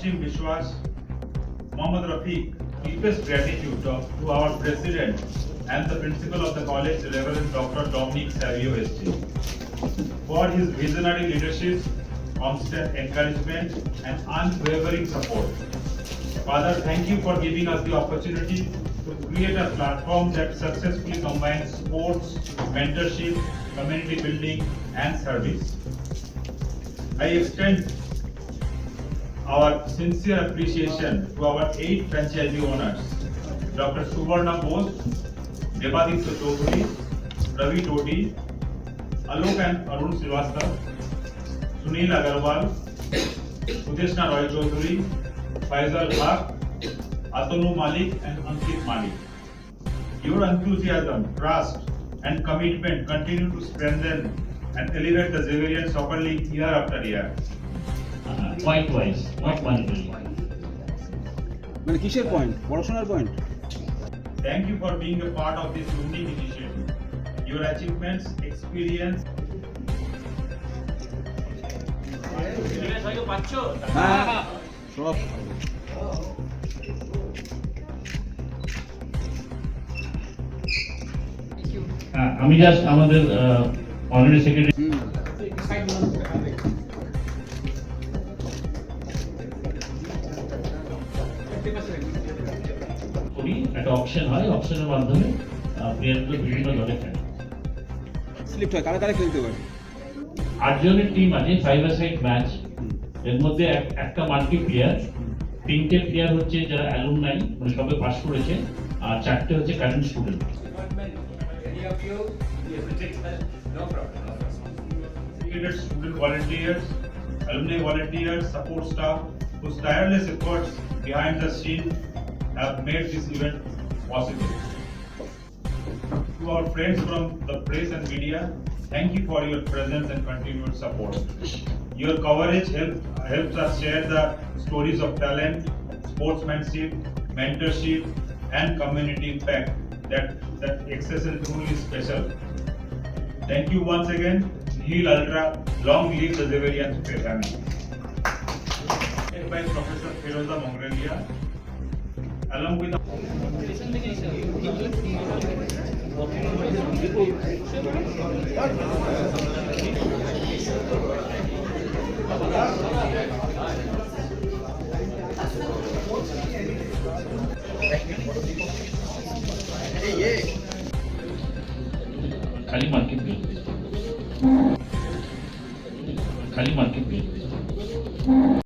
Ashim Vishwas, Mohammad Rafiq, deepest gratitude to our President and the Principal of the College, Reverend Dr. Dominic Savio SJ, for his visionary leadership, constant encouragement, and unwavering support. Father, thank you for giving us the opportunity to create a platform that successfully combines sports, mentorship, community building, and service. I extend our sincere appreciation to our 8 franchisee owners, Dr. Suvarna Bose, Devaditya Chaudhary, Ravi Todi, Alok and Arun Srivastava, Sunil Agarwal, Udeshna Roy Chaudhary, Faisal Haq, Atanu Malik and Ankit Malik. Your enthusiasm, trust and commitment continue to strengthen and elevate the Xaverian Soccer League year after year. Point wise, not monetarily. মানে কিসের point? পড়াশোনার point? Thank you for being a part of this unique initiative. Your achievements, experience. হ্যাঁ সব আমি just আমাদের honorary secretary করি, একটা option হয়, অপশনের মাধ্যমে প্লেয়ারগুলো বিভিন্ন দলে খেলে। স্লিপ হয়, কারা কারা খেলতে পারে? 8 জনের টিম আছে, 5-a-side ম্যাচ। এর মধ্যে একটা মাল্টি প্লেয়ার, 3টে প্লেয়ার হচ্ছে যারা অ্যালুমনাই, মানে সবে পাস করেছে, আর 4টে হচ্ছে current student. Dedicated student volunteers, alumni volunteers, support staff whose tireless efforts behind the scene have made this event possible. To our friends from the press and media, thank you for your presence and continued support. Your coverage helps us share the stories of talent, sportsmanship, mentorship, and community impact that XSL truly special. Thank you once again. Nihil Ultra, long live the Xaverian family. By Professor Feroza Mongreliya, along with